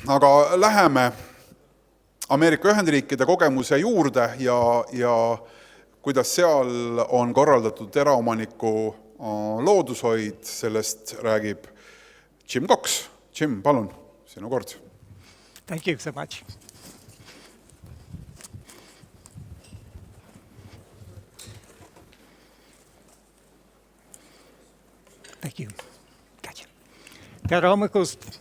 Aga läheme Ameerika Ühendriikide kogemuse juurde ja kuidas seal on korraldatud eraomaniku loodushoid, sellest räägib Jim Cox. Jim, palun, sinu kord. Thank you so much. Thank you. Gotcha. Tere hommikust.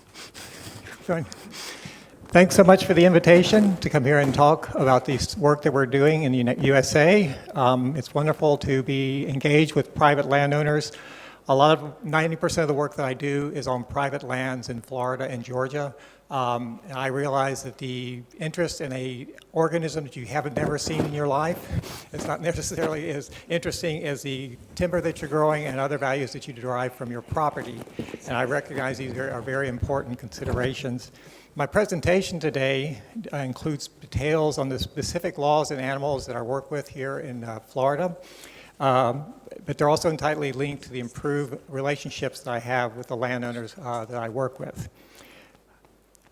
Thanks so much for the invitation to come here and talk about the work that we're doing in the USA. It's wonderful to be engaged with private landowners. 90% of the work that I do is on private lands in Florida and Georgia. And I realize that the interest in an organism that you haven't never seen in your life is not necessarily as interesting as the timber that you're growing and other values that you derive from your property. And I recognize these are very important considerations. My presentation today includes details on the specific laws and animals that I work with here in Florida. But they're also tightly linked to the improved relationships that I have with the landowners that I work with.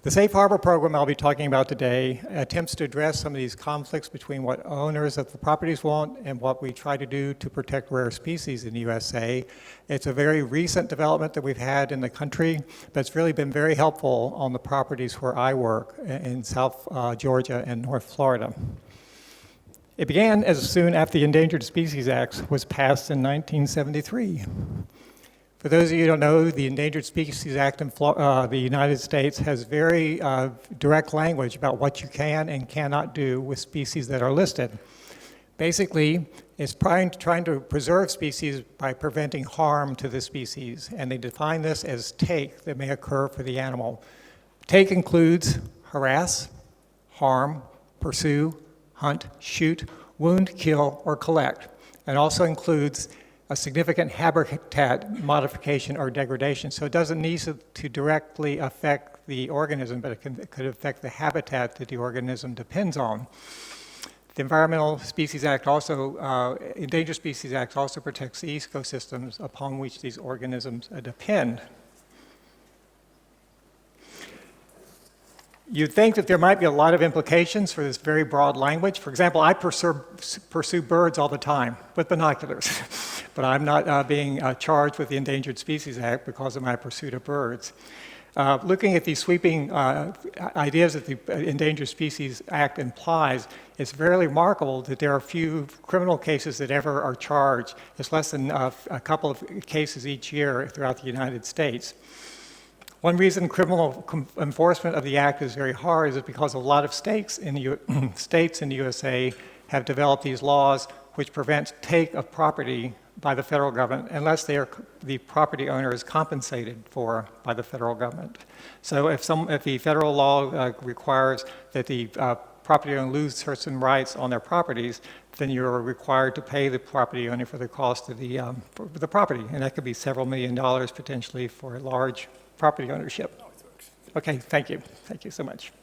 The Safe Harbor program I'll be talking about today attempts to address some of these conflicts between what owners of the properties want and what we try to do to protect rare species in the USA. It's a very recent development that we've had in the country, but it's really been very helpful on the properties where I work in South Georgia and North Florida. It began as soon after the Endangered Species Act was passed in 1973. For those of you who don't know, the Endangered Species Act in the United States has very direct language about what you can and cannot do with species that are listed. Basically, it's trying to preserve species by preventing harm to the species, and they define this as take that may occur for the animal. Take includes harass, harm, pursue, hunt, shoot, wound, kill, or collect, and also includes a significant habitat modification or degradation. So it doesn't need to directly affect the organism, but it could affect the habitat that the organism depends on. The Environmental Species Act also, Endangered Species Act also protects the ecosystems upon which these organisms depend. You'd think that there might be a lot of implications for this very broad language. For example, I pursue birds all the time with binoculars, but I'm not being charged with the Endangered Species Act because of my pursuit of birds. Looking at these sweeping ideas that the Endangered Species Act implies, it's very remarkable that there are few criminal cases that ever are charged. It's less than a couple of cases each year throughout the United States. One reason criminal enforcement of the act is very hard is because a lot of states in the USA have developed these laws which prevent take of property by the federal government unless the property owner is compensated for by the federal government. So if the federal law requires that the property owner lose certain rights on their properties, then you're required to pay the property owner for the cost of the property, and that could be several $1 million potentially for a large property ownership. Okay, thank you. Thank you so much.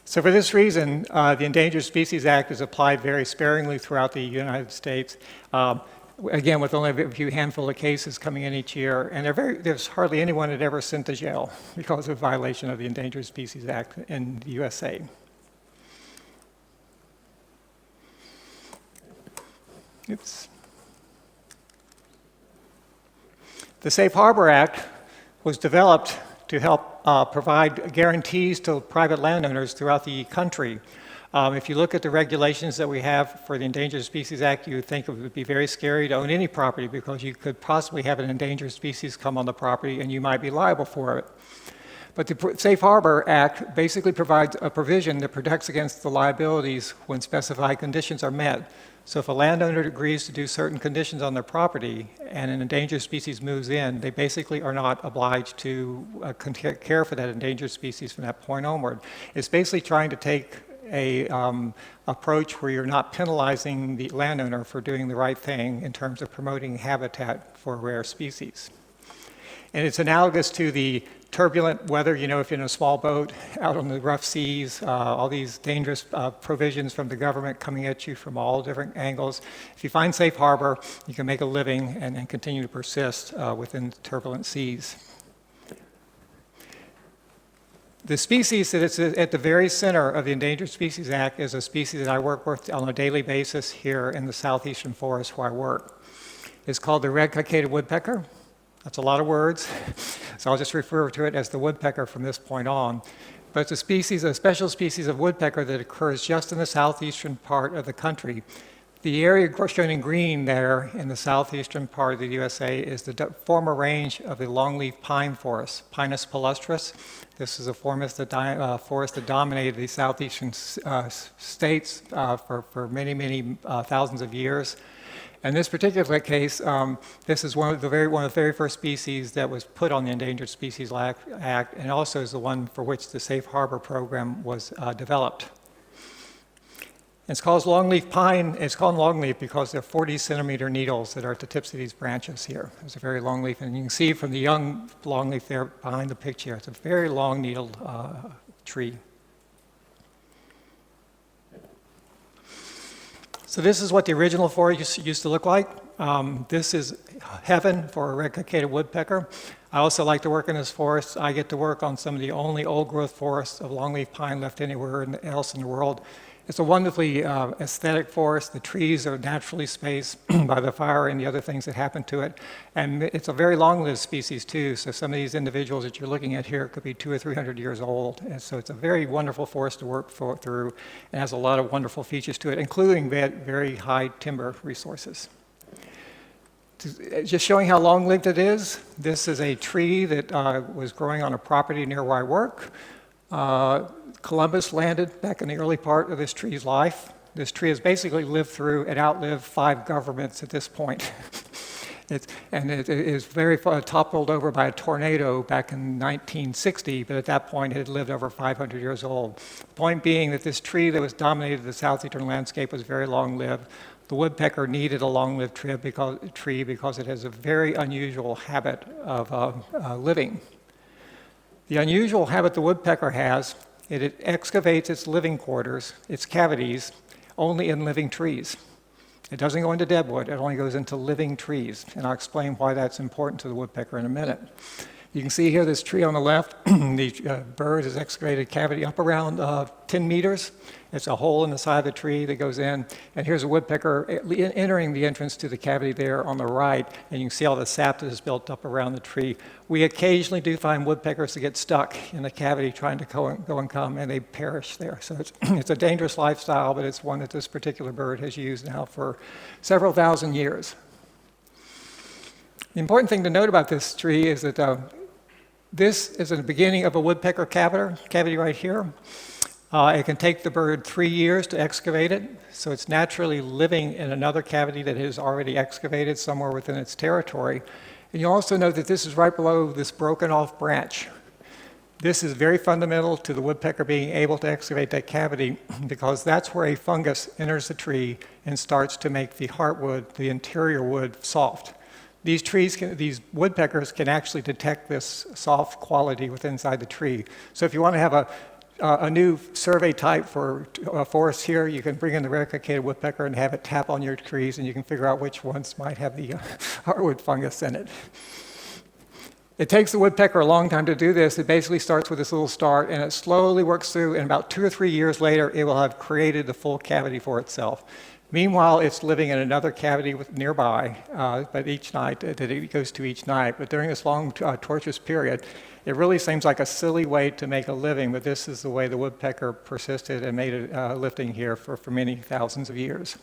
So for this reason, the Endangered Species Act is applied very sparingly throughout the United States. Again, with only a few handful of cases coming in each year, and there's hardly anyone that ever sent to jail because of violation of the Endangered Species Act in the USA. Oops. The Safe Harbor Act was developed to help provide guarantees to private landowners throughout the country. If you look at the regulations that we have for the Endangered Species Act, you would think it would be very scary to own any property because you could possibly have an endangered species come on the property and you might be liable for it. But the Safe Harbor Act basically provides a provision that protects against the liabilities when specified conditions are met. So if a landowner agrees to do certain conditions on their property and an endangered species moves in, they basically are not obliged to care for that endangered species from that point onward. It's basically trying to take a approach where you're not penalizing the landowner for doing the right thing in terms of promoting habitat for rare species. And it's analogous to the turbulent weather, if you're in a small boat out on the rough seas, all these dangerous provisions from the government coming at you from all different angles. If you find safe harbor, you can make a living and continue to persist within turbulent seas. The species that is at the very center of the Endangered Species Act is a species that I work with on a daily basis here in the southeastern forest where I work. It's called the red-cockaded woodpecker. That's a lot of words, so I'll just refer to it as the woodpecker from this point on. But it's a special species of woodpecker that occurs just in the southeastern part of the country. The area shown in green there in the southeastern part of the USA is the former range of the longleaf pine forest, Pinus palustris. This is a forest that dominated the southeastern states for many, many thousands of years. In this particular case, this is one of the very first species that was put on the Endangered Species Act, and also is the one for which the Safe Harbor program was developed. It's called longleaf pine. It's called longleaf because they're 40-centimeter needles that are at the tips of these branches here. It's a very long leaf, and you can see from the young longleaf there behind the picture, it's a very long-needled tree. So this is what the original forest used to look like. This is heaven for a red-cockaded woodpecker. I also like to work in this forest. I get to work on some of the only old-growth forests of longleaf pine left anywhere else in the world. It's a wonderfully aesthetic forest. The trees are naturally spaced by the fire and the other things that happen to it. And it's a very long-lived species, too. So some of these individuals that you're looking at here could be 200 or 300 years old. And so it's a very wonderful forest to work through and has a lot of wonderful features to it, including very high timber resources. Just showing how long-lived it is, this is a tree that was growing on a property near where I work. Columbus landed back in the early part of this tree's life. This tree has basically lived through and outlived 5 governments at this point. It is very toppled over by a tornado back in 1960, but at that point it had lived over 500 years old. The point being that this tree that was dominated the southeastern landscape was very long-lived. The woodpecker needed a long-lived tree because it has a very unusual habit of living. The unusual habit the woodpecker has, it excavates its living quarters, its cavities, only in living trees. It doesn't go into dead wood, it only goes into living trees. And I'll explain why that's important to the woodpecker in a minute. You can see here this tree on the left, the bird has excavated a cavity up around 10 meters. It's a hole in the side of the tree that goes in. And here's a woodpecker entering the entrance to the cavity there on the right. And you can see all the sap that is built up around the tree. We occasionally do find woodpeckers that get stuck in the cavity trying to go and come, and they perish there. So it's a dangerous lifestyle, but it's one that this particular bird has used now for several thousand years. The important thing to note about this tree is that this is the beginning of a woodpecker cavity right here. It can take the bird 3 years to excavate it, so it's naturally living in another cavity that is already excavated somewhere within its territory. And you also note that this is right below this broken off branch. This is very fundamental to the woodpecker being able to excavate that cavity because that's where a fungus enters the tree and starts to make the heartwood, the interior wood, soft. These woodpeckers can actually detect this soft quality within inside the tree. So if you want to have a new survey type for a forest here, you can bring in the red-cockaded woodpecker and have it tap on your trees, and you can figure out which ones might have the heartwood fungus in it. It takes the woodpecker a long time to do this. It basically starts with this little start, and it slowly works through, and about 2 or 3 years later, it will have created the full cavity for itself. Meanwhile, it's living in another cavity nearby, but each night, that it goes to each night. But during this long, tortuous period, it really seems like a silly way to make a living, but this is the way the woodpecker persisted and made a living here for many thousands of years.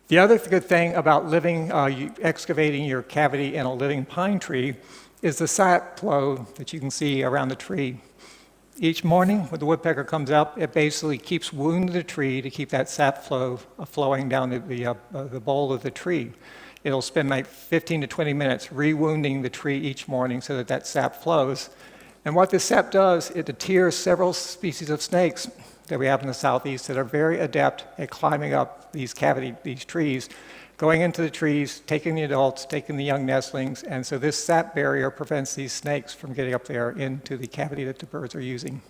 The other good thing about excavating your cavity in a living pine tree is the sap flow that you can see around the tree. Each morning, when the woodpecker comes up, it basically keeps wounding the tree to keep that sap flow flowing down the bowl of the tree. It'll spend like 15 to 20 minutes re-wounding the tree each morning so that that sap flows. And what this sap does, it deters several species of snakes that we have in the southeast that are very adept at climbing up these trees, going into the trees, taking the adults, taking the young nestlings, and so this sap barrier prevents these snakes from getting up there into the cavity that the birds are using.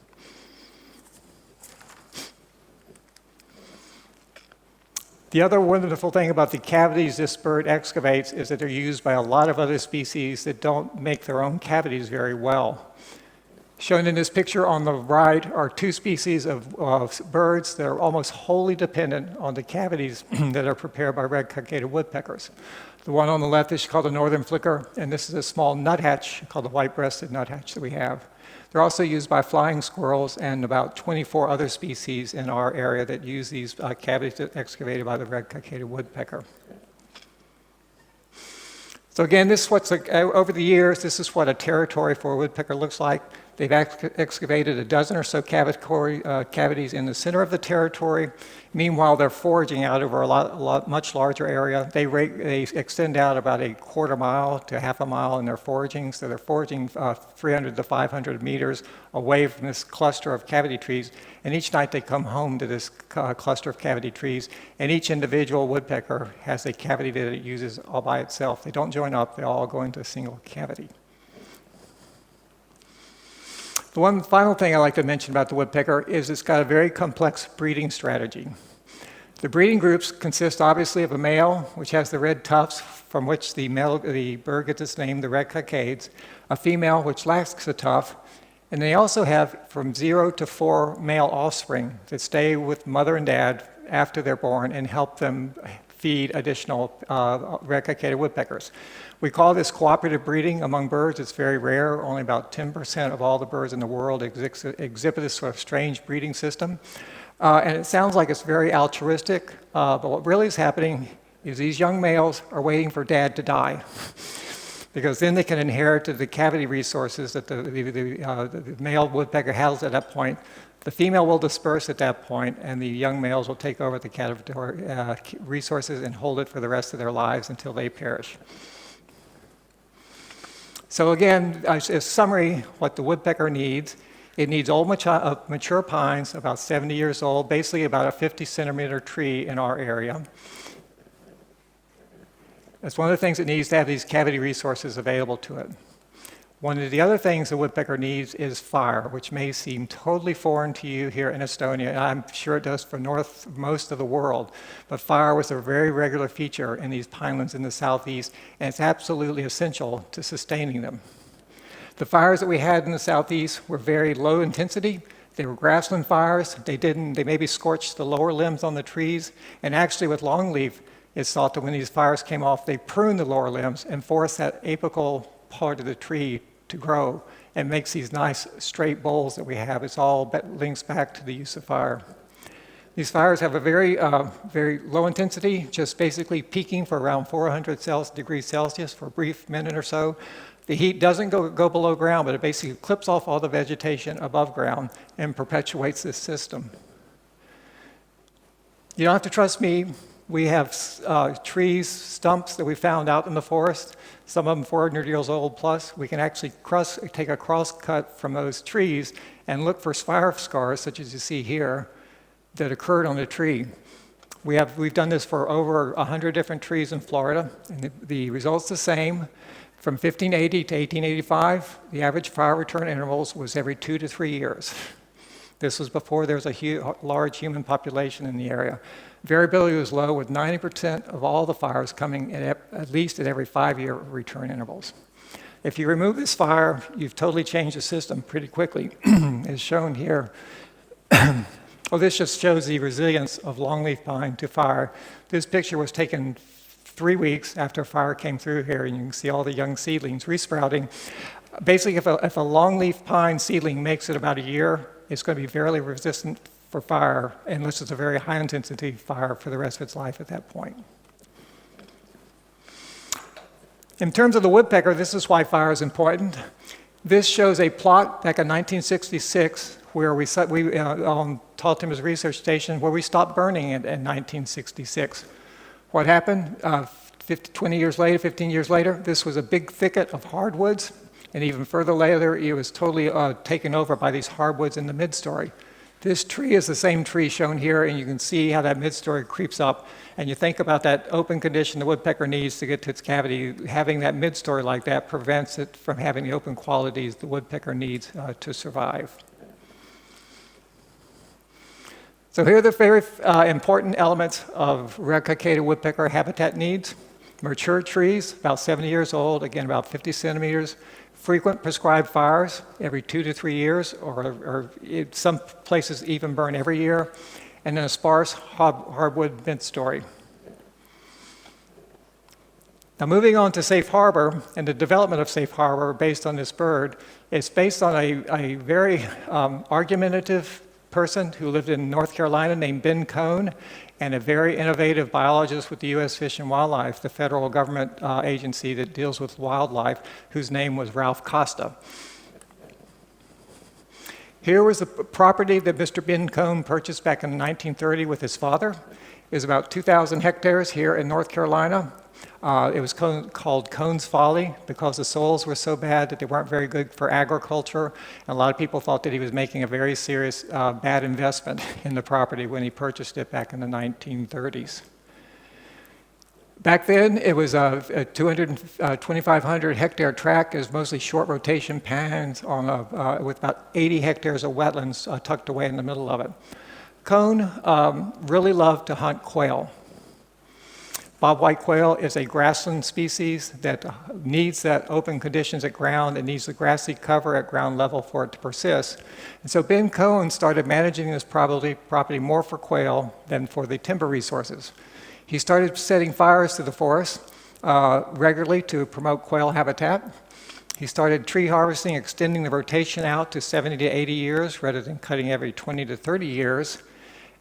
The other wonderful thing about the cavities this bird excavates is that they're used by a lot of other species that don't make their own cavities very well. Shown in this picture on the right are two species of birds that are almost wholly dependent on the cavities that are prepared by red-cockaded woodpeckers. The one on the left is called the northern flicker, and this is a small nuthatch called the white-breasted nuthatch that we have. They're also used by flying squirrels and about 24 other species in our area that use these cavities excavated by the red-cockaded woodpecker. So again, this is what's over the years, this is what a territory for a woodpecker looks like. They've excavated a dozen or so cavities in the center of the territory. Meanwhile, they're foraging out over a much larger area. They extend out about a quarter mile to half a mile in their foraging. So they're foraging 300 to 500 meters away from this cluster of cavity trees. And each night they come home to this cluster of cavity trees. And each individual woodpecker has a cavity that it uses all by itself. They don't join up, they all go into a single cavity. The one final thing I'd like to mention about the woodpecker is it's got a very complex breeding strategy. The breeding groups consist obviously of a male, which has the red tufts from which the bird gets its name, the red cockades, a female which lacks a tuft, and they also have from 0 to 4 male offspring that stay with mother and dad after they're born and help them feed additional red-cockaded woodpeckers. We call this cooperative breeding among birds. It's very rare. Only about 10% of all the birds in the world exhibit this sort of strange breeding system. And it sounds like it's very altruistic, but what really is happening is these young males are waiting for dad to die, because then they can inherit the cavity resources that the male woodpecker has at that point. The female will disperse at that point, and the young males will take over the cavity resources and hold it for the rest of their lives until they perish. So again, as a summary, what the woodpecker needs, it needs old mature pines, about 70 years old, basically about a 50-centimeter tree in our area. That's one of the things it needs to have these cavity resources available to it. One of the other things a woodpecker needs is fire, which may seem totally foreign to you here in Estonia, and I'm sure it does for most of the world. But fire was a very regular feature in these pinelands in the southeast, and it's absolutely essential to sustaining them. The fires that we had in the southeast were very low intensity. They were grassland fires. They maybe scorched the lower limbs on the trees, and actually with longleaf, it's thought that when these fires came off, they pruned the lower limbs and forced that apical part of the tree to grow and makes these nice straight boles that we have. It's all links back to the use of fire. These fires have a very low intensity, just basically peaking for around 400 degrees Celsius for a brief minute or so. The heat doesn't go below ground, but it basically clips off all the vegetation above ground and perpetuates this system. You don't have to trust me. We have trees, stumps that we found out in the forest, some of them 400 years old plus. We can actually take a cross cut from those trees and look for fire scars, such as you see here, that occurred on the tree. We've done this for over 100 different trees in Florida, and the result's the same. From 1580 to 1885, the average fire return intervals was every 2 to 3 years. This was before there was a large human population in the area. Variability was low, with 90% of all the fires coming at least at every 5-year return intervals. If you remove this fire, you've totally changed the system pretty quickly, as shown here. Well, this just shows the resilience of longleaf pine to fire. This picture was taken 3 weeks after fire came through here, and you can see all the young seedlings resprouting. Basically, if a longleaf pine seedling makes it about a year, it's going to be fairly resistant for fire, unless it's a very high intensity fire for the rest of its life at that point. In terms of the woodpecker, this is why fire is important. This shows a plot back in 1966 where on Tall Timbers Research Station, where we stopped burning in 1966. What happened? 15 years later, this was a big thicket of hardwoods, and even further later, it was totally taken over by these hardwoods in the mid-story. This tree is the same tree shown here, and you can see how that mid-story creeps up. And you think about that open condition the woodpecker needs to get to its cavity. Having that mid-story like that prevents it from having the open qualities the woodpecker needs to survive. So here are the very important elements of red-cockaded woodpecker habitat needs. Mature trees, about 70 years old, again about 50 centimeters. frequent prescribed fires every 2 to 3 years, or some places even burn every year, and then a sparse hardwood mint story. Now, moving on to safe harbor and the development of safe harbor based on this bird, it's based on a very argumentative person who lived in North Carolina named Ben Cohn, and a very innovative biologist with the U.S. Fish and Wildlife, the federal government agency that deals with wildlife, whose name was Ralph Costa. Here was the property that Mr. Ben Cohn purchased back in 1930 with his father. It was about 2,000 hectares here in North Carolina. It was called Cohn's Folly because the soils were so bad that they weren't very good for agriculture. And a lot of people thought that he was making a very serious bad investment in the property when he purchased it back in the 1930s. Back then, it was a 2,500 hectare tract. It was mostly short rotation pans on with about 80 hectares of wetlands tucked away in the middle of it. Cohn really loved to hunt quail. Bobwhite quail is a grassland species that needs that open conditions at ground. It needs the grassy cover at ground level for it to persist. And so Ben Cohn started managing this property more for quail than for the timber resources. He started setting fires to the forest regularly to promote quail habitat. He started tree harvesting, extending the rotation out to 70 to 80 years rather than cutting every 20 to 30 years.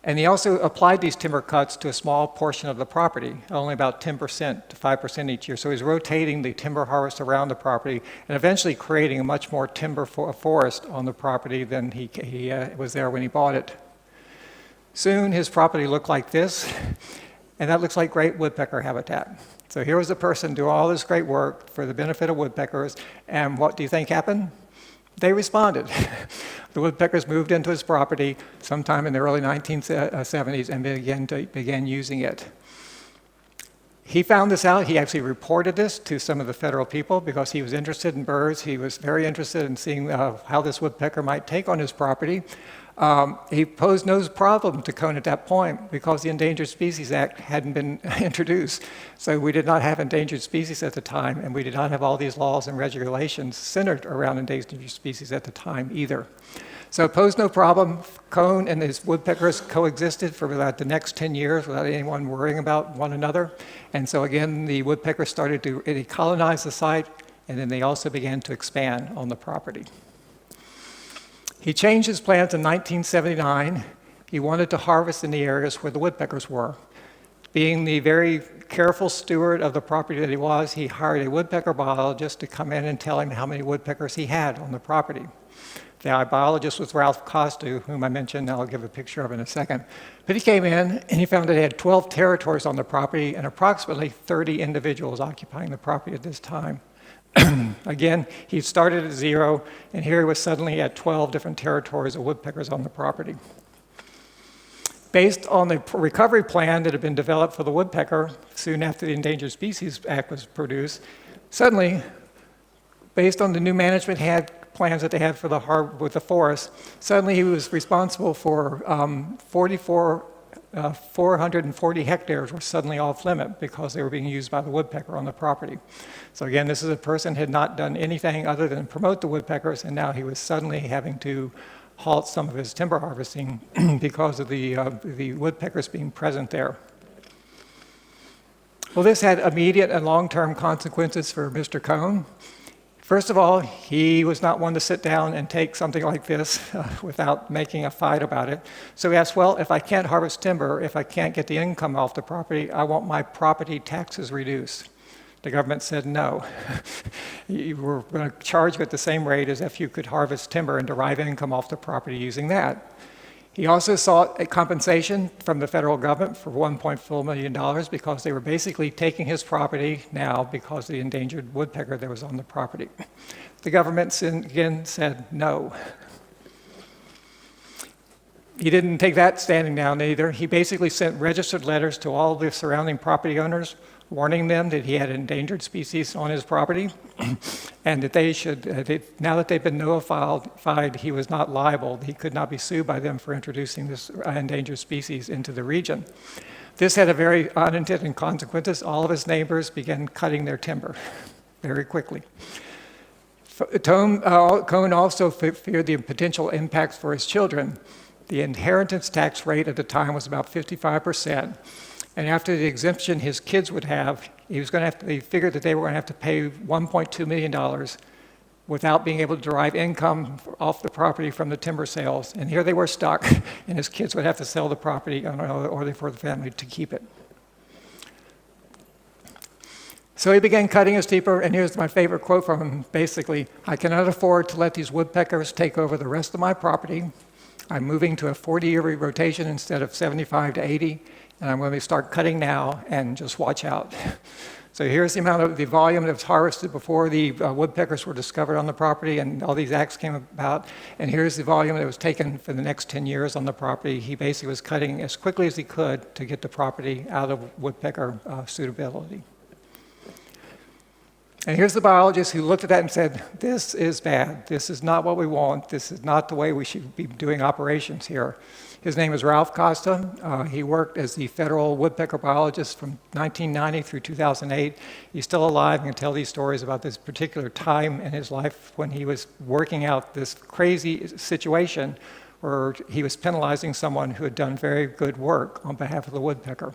And he also applied these timber cuts to a small portion of the property, only about 10% to 5% each year. So he's rotating the timber harvest around the property and eventually creating a much more timber forest on the property than he was there when he bought it. Soon his property looked like this, and that looks like great woodpecker habitat. So here was a person doing all this great work for the benefit of woodpeckers, and what do you think happened? They responded. The woodpeckers moved into his property sometime in the early 1970s and began using it. He found this out. He actually reported this to some of the federal people because he was interested in birds. He was very interested in seeing how this woodpecker might take on his property. He posed no problem to Cohn at that point because the Endangered Species Act hadn't been introduced. So we did not have endangered species at the time, and we did not have all these laws and regulations centered around endangered species at the time either. So it posed no problem. Cohn and his woodpeckers coexisted for about the next 10 years without anyone worrying about one another. And so again, the woodpeckers started to colonize the site, and then they also began to expand on the property. He changed his plans in 1979. He wanted to harvest in the areas where the woodpeckers were. Being the very careful steward of the property that he was, he hired a woodpecker biologist to come in and tell him how many woodpeckers he had on the property. The biologist was Ralph Costa, whom I mentioned, I'll give a picture of in a second. But he came in and he found that he had 12 territories on the property and approximately 30 individuals occupying the property at this time. Again, he started at 0, and here he was suddenly at 12 different territories of woodpeckers on the property. Based on the recovery plan that had been developed for the woodpecker soon after the Endangered Species Act was produced, suddenly, based on the new management plans that they had for with the forest, suddenly he was responsible for 440 hectares were suddenly off limit because they were being used by the woodpecker on the property. So again, this is a person who had not done anything other than promote the woodpeckers, and now he was suddenly having to halt some of his timber harvesting because of the woodpeckers being present there. Well, this had immediate and long-term consequences for Mr. Cohn. First of all, he was not one to sit down and take something like this without making a fight about it. So he asked, well, if I can't harvest timber, if I can't get the income off the property, I want my property taxes reduced. The government said no. We're going to charge you at the same rate as if you could harvest timber and derive income off the property using that. He also sought a compensation from the federal government for $1.4 million because they were basically taking his property now because of the endangered woodpecker that was on the property. The government again said no. He didn't take that standing down either. He basically sent registered letters to all the surrounding property owners warning them that he had endangered species on his property and that they should, now that they've been notified he was not liable, he could not be sued by them for introducing this endangered species into the region. This had a very unintended consequences. All of his neighbors began cutting their timber very quickly. Cohen also feared the potential impacts for his children. The inheritance tax rate at the time was about 55%. And after the exemption his kids would have, he figured that they were going to have to pay $1.2 million without being able to derive income off the property from the timber sales. And here they were stuck, and his kids would have to sell the property or for the family to keep it. So he began cutting his deeper, and here's my favorite quote from him. Basically, "I cannot afford to let these woodpeckers take over the rest of my property. I'm moving to a 40-year rotation instead of 75 to 80, and I'm going to start cutting now and just watch out." So here's the volume that was harvested before the woodpeckers were discovered on the property and all these acts came about. And here's the volume that was taken for the next 10 years on the property. He basically was cutting as quickly as he could to get the property out of woodpecker suitability. And here's the biologist who looked at that and said, "This is bad. This is not what we want. This is not the way we should be doing operations here." His name is Ralph Costa. He worked as the federal woodpecker biologist from 1990 through 2008. He's still alive and can tell these stories about this particular time in his life when he was working out this crazy situation where he was penalizing someone who had done very good work on behalf of the woodpecker.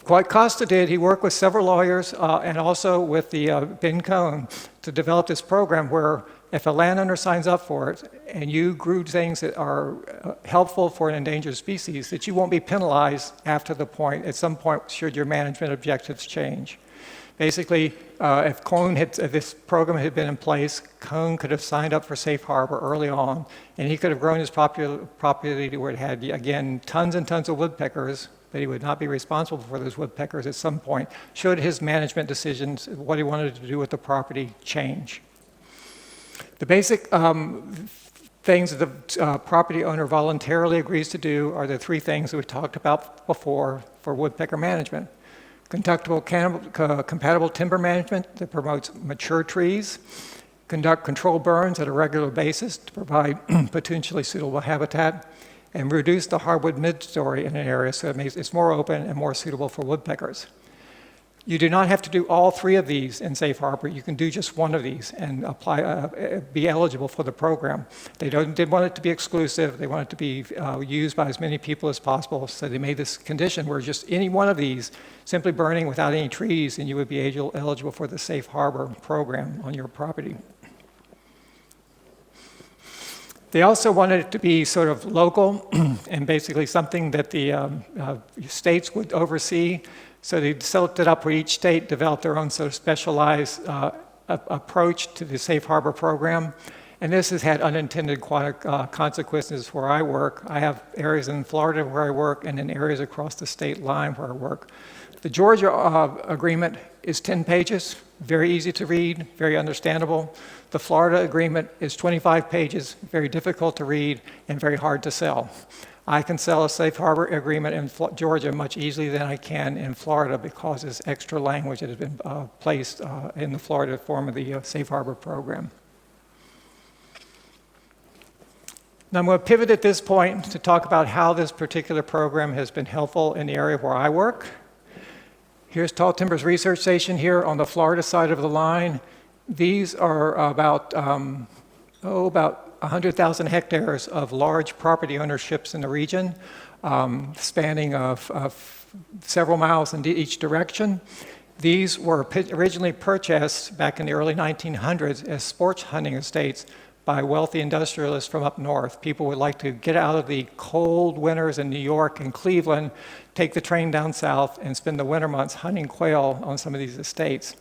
What Costa did, he worked with several lawyers and also with the Ben Cohen to develop this program where if a landowner signs up for it and you grew things that are helpful for an endangered species, that you won't be penalized at some point should your management objectives change. Basically, if this program had been in place, Cohen could have signed up for safe harbor early on, and he could have grown his property to where it had, again, tons and tons of woodpeckers, but he would not be responsible for those woodpeckers at some point, should his management decisions, what he wanted to do with the property, change. The basic things that the property owner voluntarily agrees to do are the three things that we talked about before for woodpecker management. Conductable compatible timber management that promotes mature trees, conduct controlled burns at a regular basis to provide potentially suitable habitat, and reduce the hardwood mid-story in an area so it's more open and more suitable for woodpeckers. You do not have to do all three of these in safe harbor. You can do just one of these and be eligible for the program. They didn't want it to be exclusive. They want it to be used by as many people as possible. So they made this condition where just any one of these, simply burning without any trees, and you would be eligible for the safe harbor program on your property. They also wanted it to be sort of local and basically something that the states would oversee. So they set it up where each state developed their own sort of specialized approach to the safe harbor program. And this has had unintended consequences where I work. I have areas in Florida where I work and in areas across the state line where I work. The Georgia agreement is 10 pages, very easy to read, very understandable. The Florida agreement is 25 pages, very difficult to read and very hard to sell. I can sell a safe harbor agreement in Georgia much easier than I can in Florida because there's extra language that has been placed in the Florida form of the safe harbor program. Now I'm going to pivot at this point to talk about how this particular program has been helpful in the area where I work. Here's Tall Timbers Research Station here on the Florida side of the line. These are about 100,000 hectares of large property ownerships in the region, spanning of several miles in each direction. These were originally purchased back in the early 1900s as sports hunting estates by wealthy industrialists from up north. People would like to get out of the cold winters in New York and Cleveland, take the train down south, and spend the winter months hunting quail on some of these estates.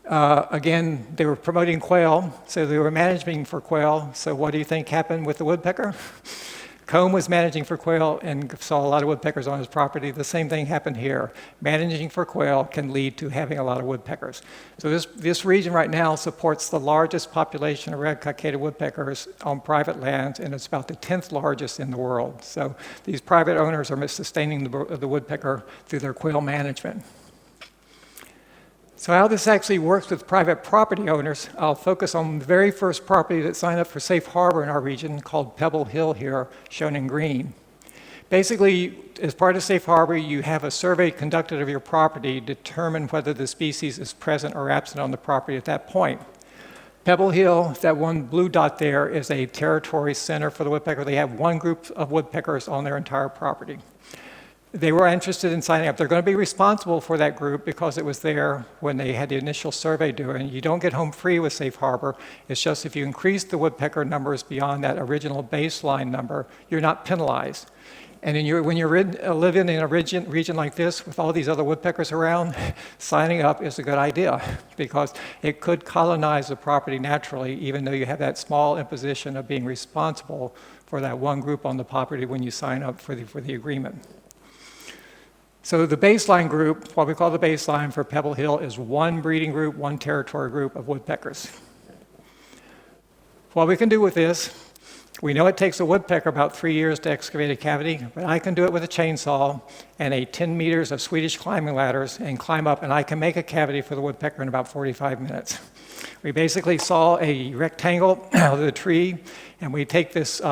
Again, they were promoting quail, so they were managing for quail. So what do you think happened with the woodpecker? Cohen was managing for quail and saw a lot of woodpeckers on his property. The same thing happened here. Managing for quail can lead to having a lot of woodpeckers. So this region right now supports the largest population of red-cockaded woodpeckers on private lands, and it's about the 10th largest in the world. So these private owners are sustaining the woodpecker through their quail management. So how this actually works with private property owners, I'll focus on the very first property that signed up for safe harbor in our region called Pebble Hill here, shown in green. Basically, as part of Safe Harbor, you have a survey conducted of your property to determine whether the species is present or absent on the property at that point. Pebble Hill, that one blue dot there, is a territory center for the woodpecker. They have one group of woodpeckers on their entire property. They were interested in signing up. They're going to be responsible for that group because it was there when they had the initial survey done. You don't get home free with Safe Harbor. It's just if you increase the woodpecker numbers beyond that original baseline number, you're not penalized. And when you're living in a region like this with all these other woodpeckers around, signing up is a good idea because it could colonize the property naturally, even though you have that small imposition of being responsible for that one group on the property when you sign up for the agreement. So the baseline group, what we call the baseline for Pebble Hill, is one breeding group, one territory group of woodpeckers. What we can do with this, we know it takes a woodpecker about 3 years to excavate a cavity, but I can do it with a chainsaw and 10 meters of Swedish climbing ladders and climb up, and I can make a cavity for the woodpecker in about 45 minutes. We basically saw a rectangle out of the tree, and we take this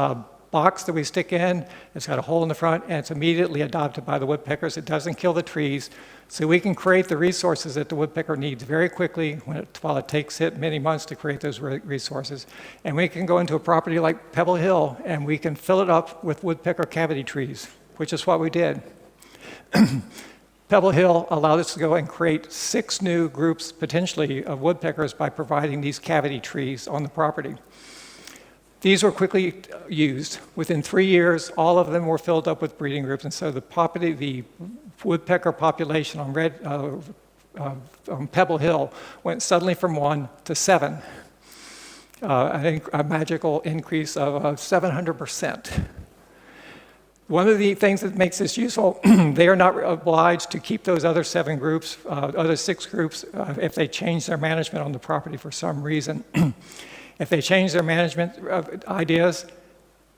box that we stick in. It's got a hole in the front, and it's immediately adopted by the woodpeckers. It doesn't kill the trees. So we can create the resources that the woodpecker needs very quickly while it takes it many months to create those resources. And we can go into a property like Pebble Hill, and we can fill it up with woodpecker cavity trees, which is what we did. Pebble Hill allowed us to go and create 6 new groups, potentially, of woodpeckers by providing these cavity trees on the property. These were quickly used. Within 3 years, all of them were filled up with breeding groups, and so the woodpecker population on Pebble Hill went suddenly from 1 to 7. I think a magical increase of 700%. One of the things that makes this useful, they are not obliged to keep those other 6 groups, if they change their management on the property for some reason. If they change their management ideas,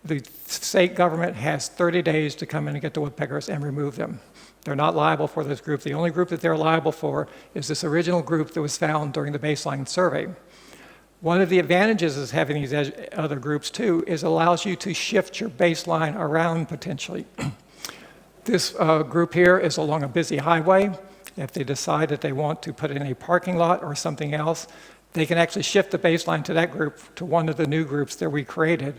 the state government has 30 days to come in and get the woodpeckers and remove them. They're not liable for this group. The only group that they're liable for is this original group that was found during the baseline survey. One of the advantages of having these other groups too is it allows you to shift your baseline around potentially. This group here is along a busy highway. If they decide that they want to put in a parking lot or something else, they can actually shift the baseline to that group, to one of the new groups that we created.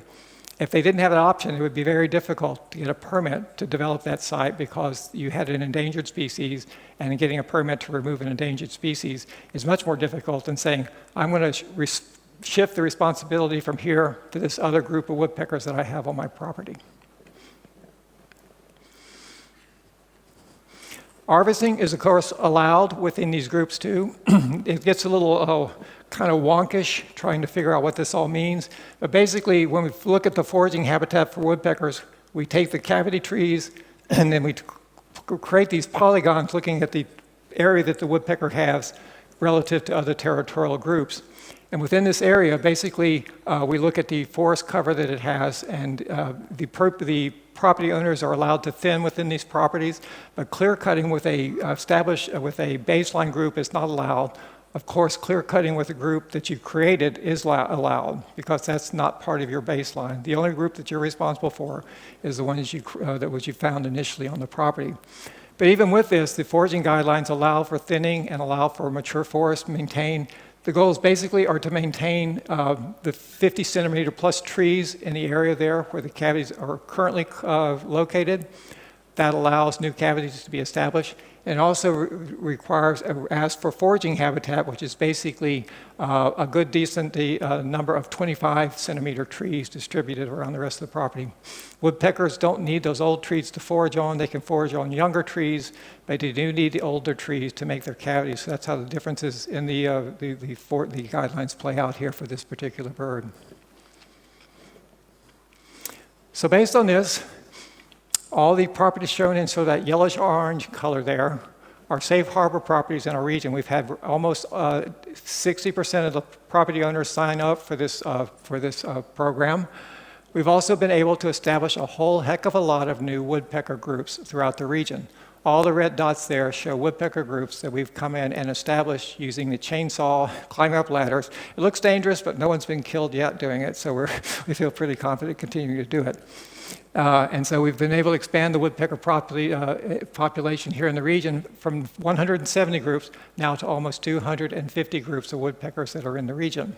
If they didn't have an option, it would be very difficult to get a permit to develop that site because you had an endangered species, and getting a permit to remove an endangered species is much more difficult than saying, I'm going to shift the responsibility from here to this other group of woodpeckers that I have on my property. Harvesting is, of course, allowed within these groups too. It gets a little kind of wonkish trying to figure out what this all means. But basically, when we look at the foraging habitat for woodpeckers, we take the cavity trees and then we create these polygons looking at the area that the woodpecker has relative to other territorial groups. And within this area, basically, we look at the forest cover that it has, and the property owners are allowed to thin within these properties, but clear cutting with a baseline group is not allowed. Of course, clear cutting with a group that you created is allowed because that's not part of your baseline. The only group that you're responsible for is the one that you found initially on the property. But even with this, the foraging guidelines allow for thinning and allow for mature forest maintained. The goals basically are to maintain the 50 centimeter plus trees in the area there where the cavities are currently located. That allows new cavities to be established. And also asks for foraging habitat, which is basically a good, decent number of 25 centimeter trees distributed around the rest of the property. Woodpeckers don't need those old trees to forage on. They can forage on younger trees, but they do need the older trees to make their cavities. So that's how the differences in the guidelines play out here for this particular bird. So based on this, all the properties shown in sort of that yellowish-orange color there are safe harbor properties in our region. We've had almost 60% of the property owners sign up for this program. We've also been able to establish a whole heck of a lot of new woodpecker groups throughout the region. All the red dots there show woodpecker groups that we've come in and established using the chainsaw, climbing up ladders. It looks dangerous, but no one's been killed yet doing it, so we feel pretty confident continuing to do it. And so we've been able to expand the woodpecker population here in the region from 170 groups now to almost 250 groups of woodpeckers that are in the region.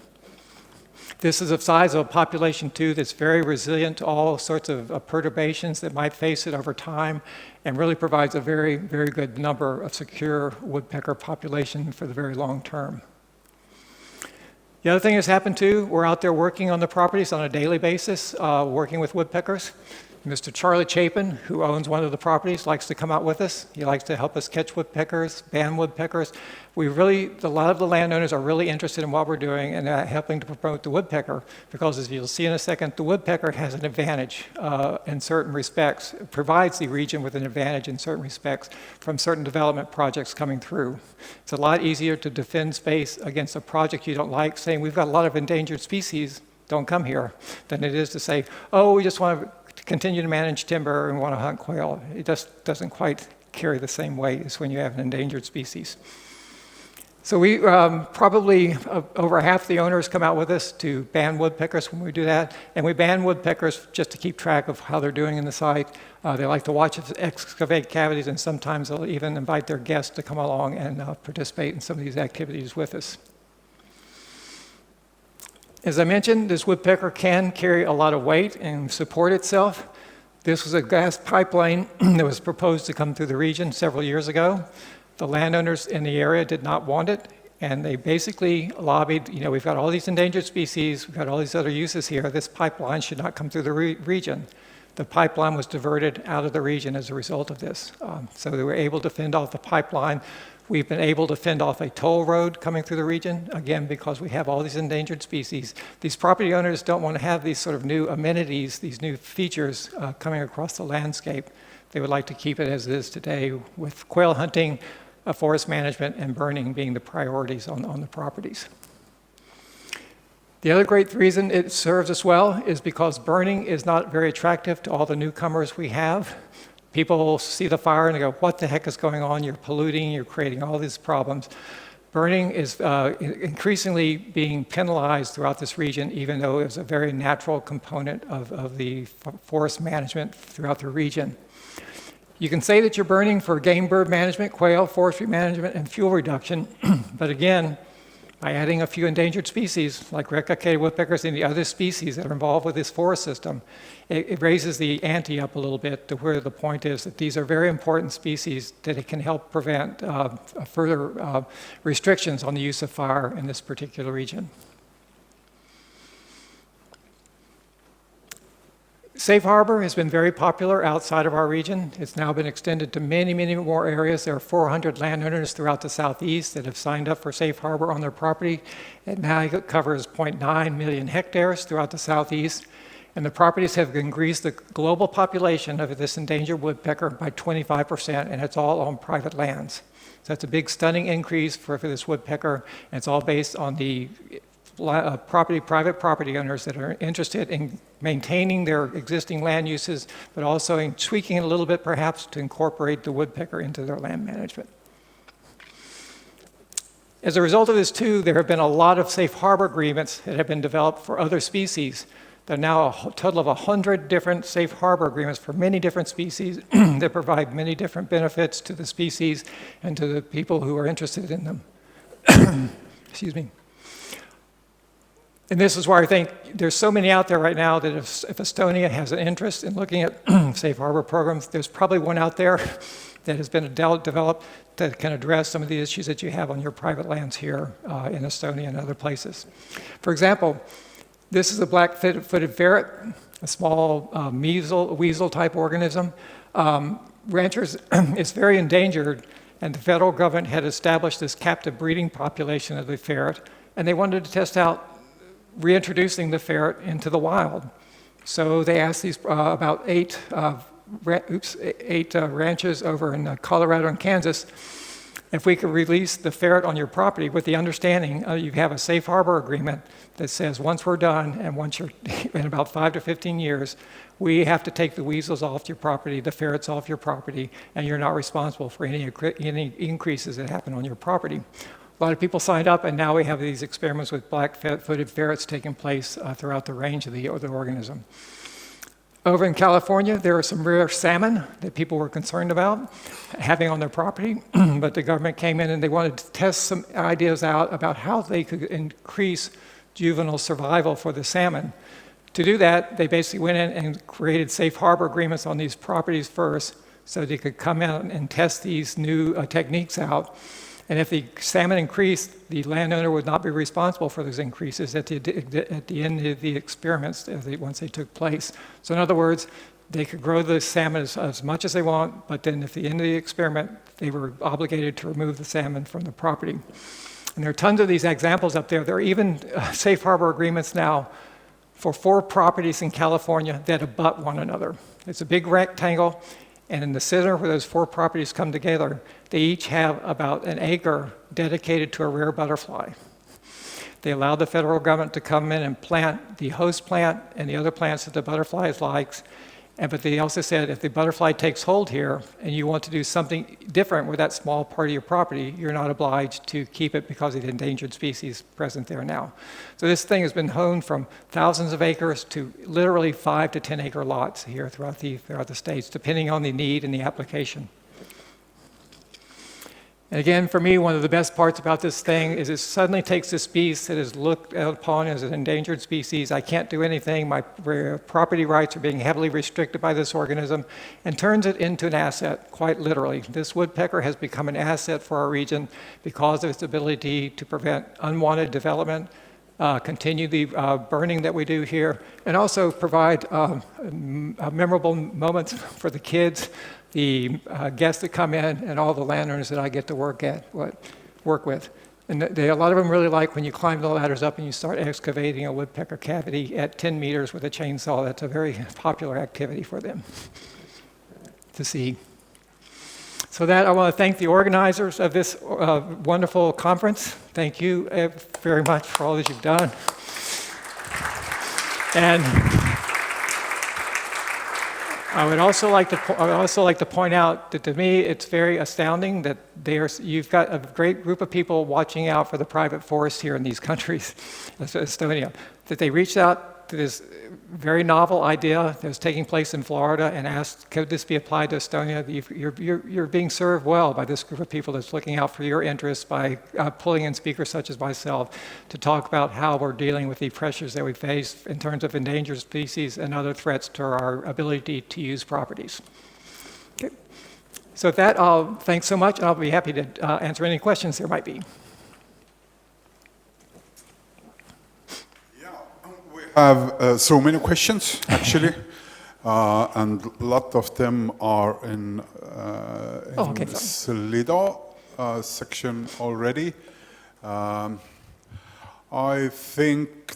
This is the size of a population, too, that's very resilient to all sorts of perturbations that might face it over time, and really provides a very, very good number of secure woodpecker population for the very long term. The other thing that's happened, too, we're out there working on the properties on a daily basis, working with woodpeckers. Mr. Charlie Chapin, who owns one of the properties, likes to come out with us. He likes to help us catch woodpeckers, band woodpeckers. A lot of the landowners are really interested in what we're doing and helping to promote the woodpecker, because as you'll see in a second, the woodpecker has an advantage in certain respects. It provides the region with an advantage in certain respects from certain development projects coming through. It's a lot easier to defend space against a project you don't like, saying we've got a lot of endangered species, don't come here, than it is to say, oh, we just want to continue to manage timber and want to hunt quail. It just doesn't quite carry the same weight as when you have an endangered species. So we probably over half the owners come out with us to ban woodpeckers when we do that, and we ban woodpeckers just to keep track of how they're doing in the site. They like to watch us excavate cavities, and sometimes they'll even invite their guests to come along and participate in some of these activities with us. As I mentioned, this woodpecker can carry a lot of weight and support itself. This was a gas pipeline that was proposed to come through the region several years ago. The landowners in the area did not want it, and they basically lobbied, we've got all these endangered species, we've got all these other uses here, this pipeline should not come through the region. The pipeline was diverted out of the region as a result of this. So they were able to fend off the pipeline. We've been able to fend off a toll road coming through the region, again, because we have all these endangered species. These property owners don't want to have these sort of new amenities, these new features coming across the landscape. They would like to keep it as it is today, with quail hunting, forest management, and burning being the priorities on the properties. The other great reason it serves us well is because burning is not very attractive to all the newcomers we have. People see the fire and they go, what the heck is going on? You're polluting, you're creating all these problems. Burning is increasingly being penalized throughout this region, even though it's a very natural component of the forest management throughout the region. You can say that you're burning for game bird management, quail, forestry management, and fuel reduction, but again, by adding a few endangered species, like red-cockaded woodpeckers and the other species that are involved with this forest system, it raises the ante up a little bit to where the point is that these are very important species that it can help prevent further restrictions on the use of fire in this particular region. Safe harbor has been very popular outside of our region. It's now been extended to many, many more areas. There are 400 landowners throughout the southeast that have signed up for safe harbor on their property. It now covers 0.9 million hectares throughout the southeast. And the properties have increased the global population of this endangered woodpecker by 25%, and it's all on private lands. So that's a big, stunning increase for this woodpecker, and it's all based on the private property owners that are interested in maintaining their existing land uses, but also in tweaking it a little bit perhaps to incorporate the woodpecker into their land management. As a result of this too, there have been a lot of safe harbor agreements that have been developed for other species. There are now a total of 100 different safe harbor agreements for many different species that provide many different benefits to the species and to the people who are interested in them. Excuse me. And this is why I think there's so many out there right now that if Estonia has an interest in looking at safe harbor programs, there's probably one out there that has been developed that can address some of the issues that you have on your private lands here in Estonia and other places. For example, this is a black-footed ferret, a small weasel-type organism. Ranchers, it's very endangered, and the federal government had established this captive breeding population of the ferret, and they wanted to test out reintroducing the ferret into the wild. So they asked these about eight ranches over in Colorado and Kansas If we could release the ferret on your property with the understanding you have a safe harbor agreement that says once we're done and once you're in about 5 to 15 years, we have to take the weasels off your property, the ferrets off your property, and you're not responsible for any increases that happen on your property. A lot of people signed up, and now we have these experiments with black-footed ferrets taking place throughout the range of the organism. Over in California, there are some rare salmon that people were concerned about having on their property, but the government came in and they wanted to test some ideas out about how they could increase juvenile survival for the salmon. To do that, they basically went in and created safe harbor agreements on these properties first so they could come in and test these new techniques out. And if the salmon increased, the landowner would not be responsible for those increases at the end of the experiments once they took place. So in other words, they could grow the salmon as much as they want, but then at the end of the experiment, they were obligated to remove the salmon from the property. And there are tons of these examples up there. There are even safe harbor agreements now for 4 properties in California that abut one another. It's a big rectangle, and in the center where those 4 properties come together, they each have about an acre dedicated to a rare butterfly. They allowed the federal government to come in and plant the host plant and the other plants that the butterfly likes. But they also said if the butterfly takes hold here and you want to do something different with that small part of your property, you're not obliged to keep it because of the endangered species present there now. So this thing has been honed from thousands of acres to literally 5 to 10 acre lots here throughout the states, depending on the need and the application. And again, for me, one of the best parts about this thing is it suddenly takes this species that is looked upon as an endangered species. I can't do anything. My property rights are being heavily restricted by this organism, and turns it into an asset, quite literally. This woodpecker has become an asset for our region because of its ability to prevent unwanted development, continue the burning that we do here, and also provide memorable moments for the kids, the guests that come in, and all the landowners that I get to work with. And a lot of them really like when you climb the ladders up and you start excavating a woodpecker cavity at 10 meters with a chainsaw. That's a very popular activity for them to see. So that I want to thank the organizers of this wonderful conference. Thank you very much for all that you've done. And I would also like to point out that to me it's very astounding that you've got a great group of people watching out for the private forest here in these countries, Estonia, that they reached out to this very novel idea that was taking place in Florida and asked, could this be applied to Estonia? You're being served well by this group of people that's looking out for your interests by pulling in speakers such as myself to talk about how we're dealing with the pressures that we face in terms of endangered species and other threats to our ability to use properties. Okay. So with that, thanks so much, and I'll be happy to answer any questions there might be. Have so many questions, actually, and a lot of them are in Slido section already. I think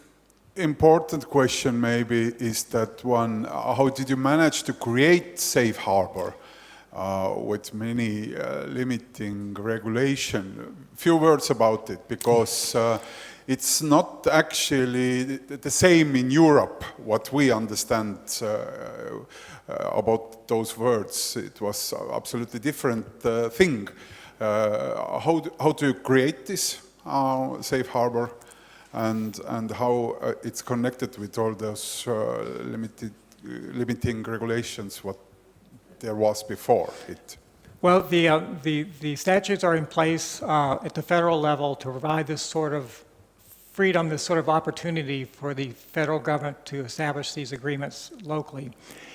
important question maybe is that one, how did you manage to create safe harbor with many limiting regulation? Few words about it, because it's not actually the same in Europe, what we understand about those words. It was absolutely different thing. How do you create this safe harbor, and how it's connected with all those limiting regulations what there was before it? Well, the statutes are in place at the federal level to provide this sort of freedom, this sort of opportunity for the federal government to establish these agreements locally.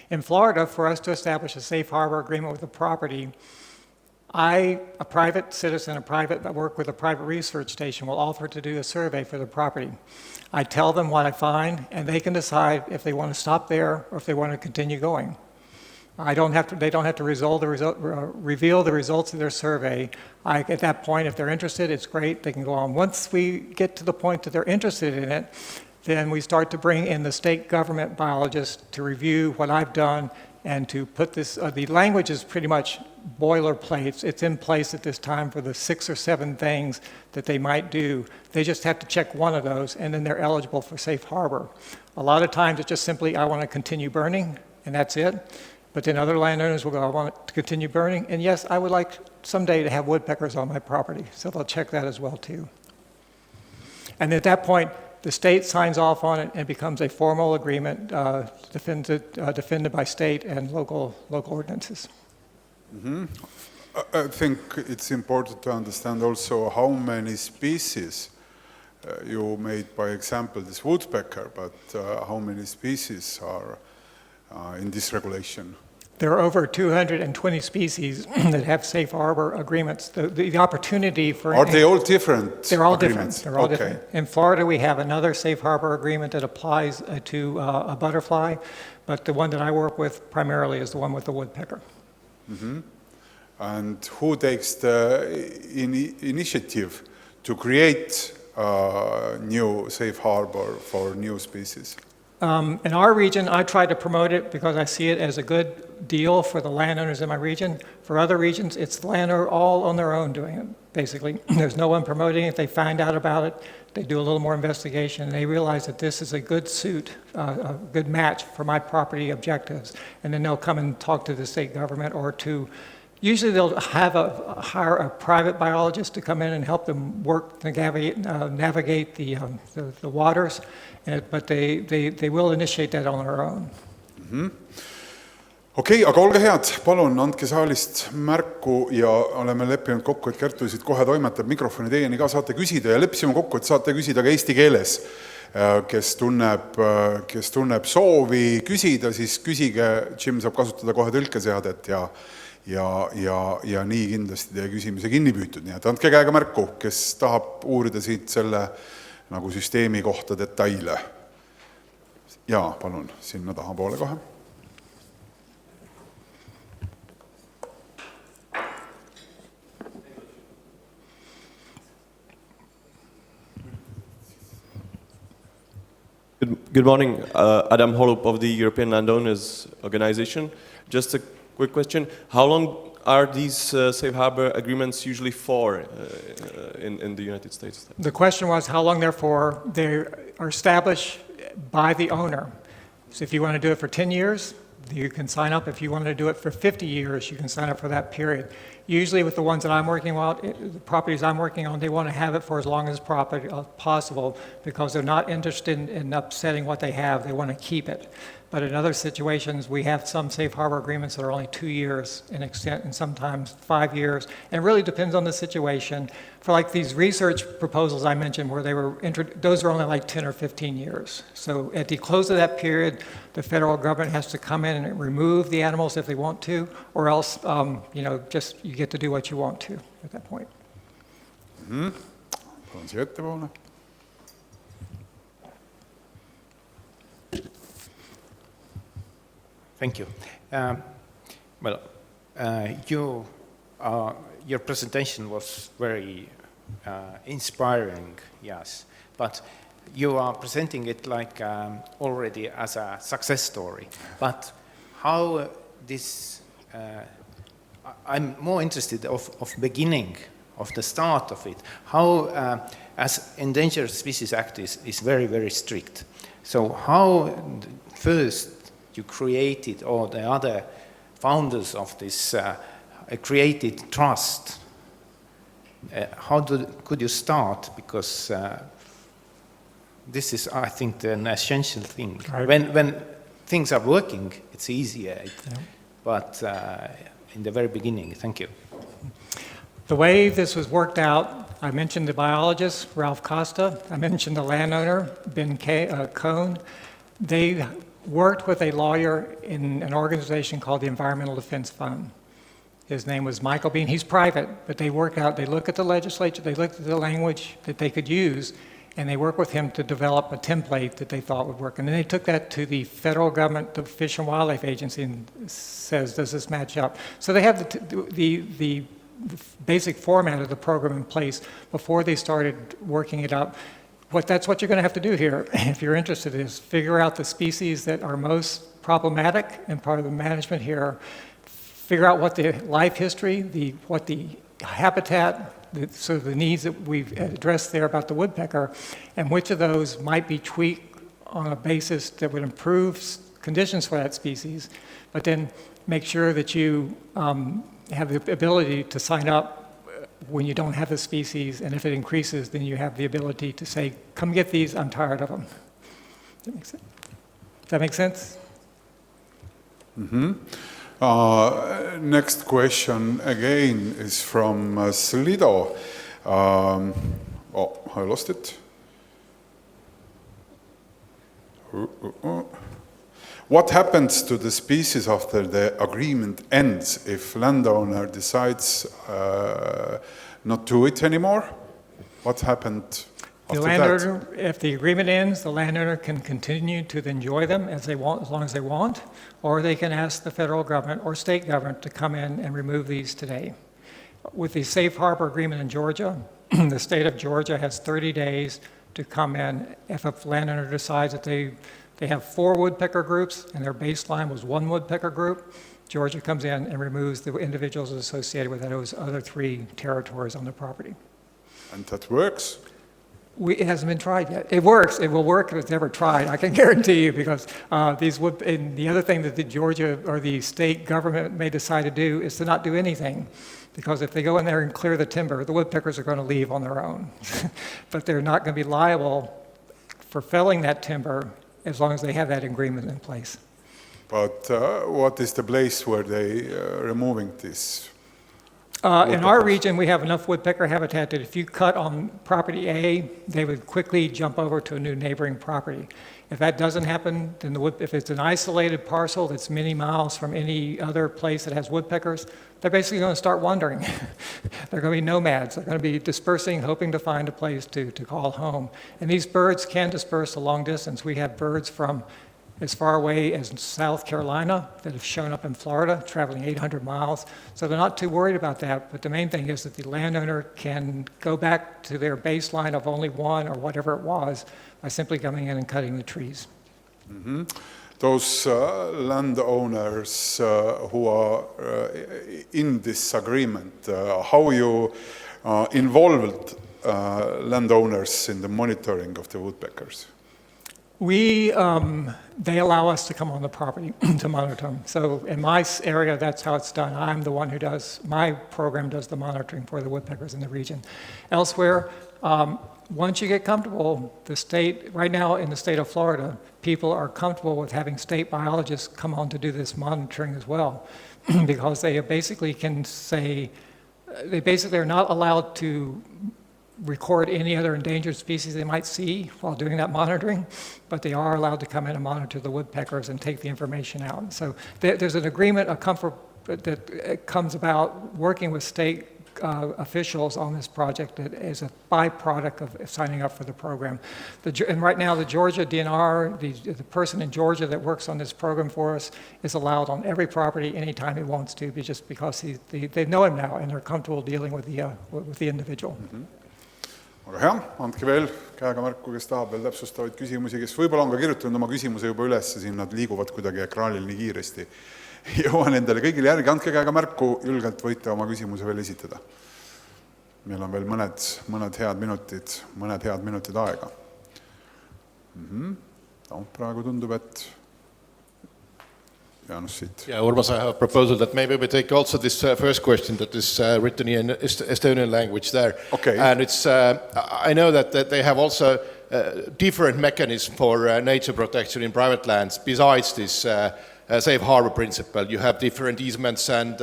In Florida, for us to establish a safe harbor agreement with a property, a private citizen, I work with a private research station, will offer to do a survey for the property. I tell them what I find, and they can decide if they want to stop there or if they want to continue going. They don't have to reveal the results of their survey. At that point, if they're interested, it's great, they can go on. Once we get to the point that they're interested in it, then we start to bring in the state government biologists to review what I've done And to put this, the language is pretty much boilerplate. It's in place at this time for the 6 or 7 things that they might do. They just have to check one of those, and then they're eligible for safe harbor. A lot of times it's just simply, I want to continue burning, and that's it. But then other landowners will go, I want to continue burning, and yes, I would like someday to have woodpeckers on my property. So they'll check that as well too. And at that point, the state signs off on it and it becomes a formal agreement defended by state and local ordinances. I think it's important to understand also how many species you made by example this woodpecker, but how many species are in this regulation? There are over 220 species that have safe harbor agreements. The opportunity for... Are they all different? They're all agreements? different. They're all different. In Florida, we have another safe harbor agreement that applies to a butterfly, but the one that I work with primarily is the one with the woodpecker. Mm-hmm. And who takes the initiative to create a new safe harbor for new species? In our region, I try to promote it because I see it as a good deal for the landowners in my region. For other regions, it's the landowner all on their own doing it, basically. There's no one promoting it. They find out about it. They do a little more investigation, and they realize that this is a good suit, a good match for my property objectives. And then they'll come and talk to the state government or to... Usually they'll hire a private biologist to come in and help them work to navigate the waters, but they will initiate that on their own. Mm-hmm. Okei, aga olge head, palun andke saalist märku ja oleme leppinud kokku, et Kertu siit kohe toimetab mikrofoni teieni ka saate küsida ja leppisime kokku, et saate küsida ka eesti keeles. Kes tunneb soovi küsida, siis küsige, Jim saab kasutada kohe tõlkeseadet ja nii kindlasti teie küsimise kinni püütud. Nii et andke käega märku, kes tahab uurida siit selle nagu süsteemi kohta detaile. Ja, palun, sinna taha poole kohe. Good morning, Adam Holub of the European Landowners Organization. Just a quick question. How long are these safe harbor agreements usually for in the United States? The question was how long they're for. They are established by the owner. So if you want to do it for 10 years, you can sign up. If you want to do it for 50 years, you can sign up for that period. Usually with the ones that I'm working on, the properties I'm working on, they want to have it for as long as possible because they're not interested in upsetting what they have. They want to keep it. But in other situations, we have some safe harbor agreements that are only 2 years in extent and sometimes 5 years. And it really depends on the situation. For like these research proposals I mentioned where they were those are only like 10 or 15 years. So at the close of that period, the federal government has to come in and remove the animals if they want to, or else, just you get to do what you want to at that point. Mm-hmm. Palun siia ettepoole. Thank you. Your presentation was very inspiring, yes, but you are presenting it like already as a success story. But how this, I'm more interested of beginning, of the start of it. How, as Endangered Species Act is very, very strict. So how first you created, or the other founders of this created trust. How could you start? Because this is, I think, an essential thing. Right. When things are working, it's easier. But in the very beginning, thank you. The way this was worked out, I mentioned the biologist, Ralph Costa. I mentioned the landowner, Ben Cohn. They worked with a lawyer in an organization called the Environmental Defense Fund. His name was Michael Bean. He's private, but they work out, they look at the legislature, they look at the language that they could use, and they work with him to develop a template that they thought would work. And then they took that to the federal government, the Fish and Wildlife Agency, and says, does this match up? So they have the basic format of the program in place before they started working it up. That's what you're going to have to do here, if you're interested, is figure out the species that are most problematic, and part of the management here, figure out what the life history, what the habitat, sort of the needs that we've addressed there about the woodpecker, and which of those might be tweaked on a basis that would improve conditions for that species, but then make sure that you have the ability to sign up when you don't have the species, and if it increases, then you have the ability to say, come get these, I'm tired of them. Does that make sense? Mm-hmm. Next question again is from Slido. Oh, I lost it. What happens to the species after the agreement ends if landowner decides not to do it anymore? What happened after that? If the agreement ends, the landowner can continue to enjoy them as long as they want, or they can ask the federal government or state government to come in and remove these today. With the safe harbor agreement in Georgia, the state of Georgia has 30 days to come in if a landowner decides that they have 4 woodpecker groups and their baseline was 1 woodpecker group. Georgia comes in and removes the individuals associated with those other 3 territories on the property. And that works? It hasn't been tried yet. It works. It will work if it's ever tried, I can guarantee you, because and the other thing that the Georgia or the state government may decide to do is to not do anything. Because if they go in there and clear the timber, the woodpeckers are going to leave on their own. But they're not going to be liable for felling that timber as long as they have that agreement in place. But what is the place where they removing this? In our region, we have enough woodpecker habitat that if you cut on property A, they would quickly jump over to a new neighboring property. If that doesn't happen, then if it's an isolated parcel that's many miles from any other place that has woodpeckers, they're basically going to start wandering. They're going to be nomads. They're going to be dispersing, hoping to find a place to call home. And these birds can disperse a long distance. We have birds from as far away as South Carolina that have shown up in Florida, traveling 800 miles. So they're not too worried about that. But the main thing is that the landowner can go back to their baseline of only 1 or whatever it was by simply coming in and cutting the trees. Mm-hmm. Those landowners who are in this agreement, how you involved landowners in the monitoring of the woodpeckers? They allow us to come on the property to monitor them. So in my area, that's how it's done. I'm the one who my program does the monitoring for the woodpeckers in the region. Elsewhere, once you get comfortable, right now in the state of Florida, people are comfortable with having state biologists come on to do this monitoring as well, because they basically are not allowed to record any other endangered species they might see while doing that monitoring, but they are allowed to come in and monitor the woodpeckers and take the information out. So there's an agreement, a comfort that comes about working with state officials on this project that is a byproduct of signing up for the program. And right now, the Georgia DNR, the person in Georgia that works on this program for us, is allowed on every property anytime he wants to, just because they know him now and they're comfortable dealing with the individual. Mm-hmm. Aga hea, andke veel käega märku, kes tahab veel täpsustavaid küsimusi, kes võib-olla on ka kirjutanud oma küsimuse juba üles, siin nad liiguvad kuidagi ekraanil nii kiiresti. Jõuan endale kõigile järgi, andke käega märku, julgelt võite oma küsimuse veel esitada. Meil on veel mõned head minutid aega. Praegu tundub, et Yeah, Urmas, I have a proposal that maybe we take also this first question that is written in Estonian language there. Okay. And it's, I know that they have also different mechanisms for nature protection in private lands besides this safe harbor principle. You have different easements and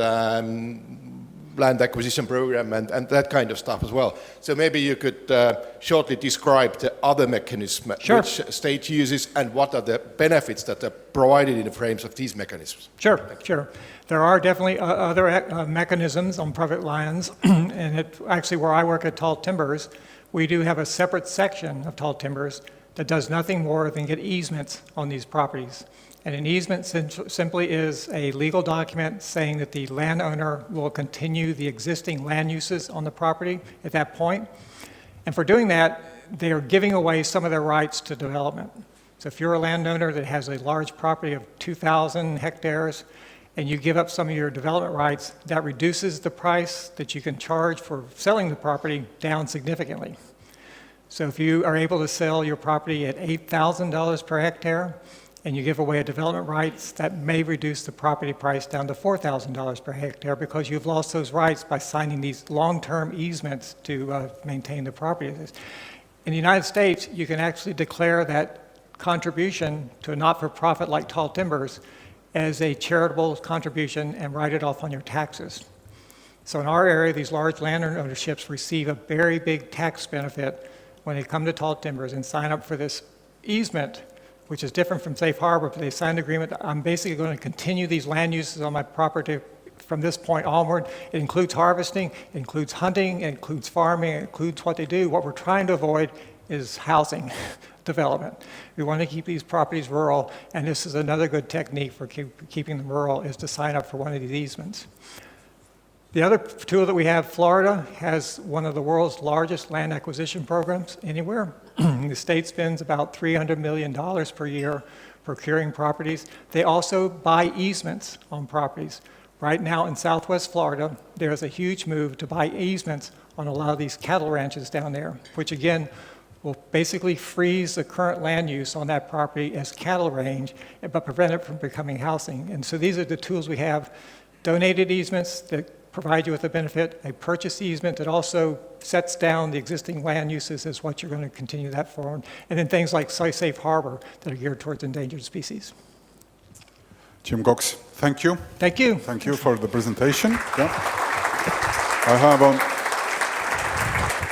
land acquisition program and that kind of stuff as well. So maybe you could shortly describe the other mechanism which state uses and what are the benefits that are provided in the frames of these mechanisms. Sure. There are definitely other mechanisms on private lands, and actually where I work at Tall Timbers, we do have a separate section of Tall Timbers that does nothing more than get easements on these properties. And an easement simply is a legal document saying that the landowner will continue the existing land uses on the property at that point. And for doing that, they are giving away some of their rights to development. So if you're a landowner that has a large property of 2,000 hectares and you give up some of your development rights, that reduces the price that you can charge for selling the property down significantly. So if you are able to sell your property at $8,000 per hectare and you give away a development rights, that may reduce the property price down to $4,000 per hectare because you've lost those rights by signing these long-term easements to maintain the property. In the United States, you can actually declare that contribution to a not-for-profit like Tall Timbers as a charitable contribution and write it off on your taxes. So in our area, these large land ownerships receive a very big tax benefit when they come to Tall Timbers and sign up for this easement, which is different from safe harbor, but they signed an agreement that I'm basically going to continue these land uses on my property from this point onward. It includes harvesting, it includes hunting, it includes farming, it includes what they do. What we're trying to avoid is housing development. We want to keep these properties rural, and this is another good technique for keeping them rural, is to sign up for one of these easements. The other tool that we have, Florida has one of the world's largest land acquisition programs anywhere. The state spends about $300 million per year procuring properties. They also buy easements on properties. Right now in Southwest Florida, there's a huge move to buy easements on a lot of these cattle ranches down there, which again will basically freeze the current land use on that property as cattle range, but prevent it from becoming housing. And so these are the tools we have: donated easements that provide you with a benefit, a purchase easement that also sets down the existing land uses as what you're going to continue that forward, and then things like safe harbor that are geared towards endangered species. Jim Cox, thank you. Thank you. Thank you for the presentation. Yeah. I have a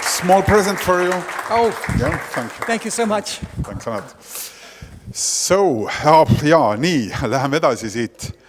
small present for you. Oh, Yeah, thank you. thank you so much. Thanks a lot. So, nii, läheme edasi siit.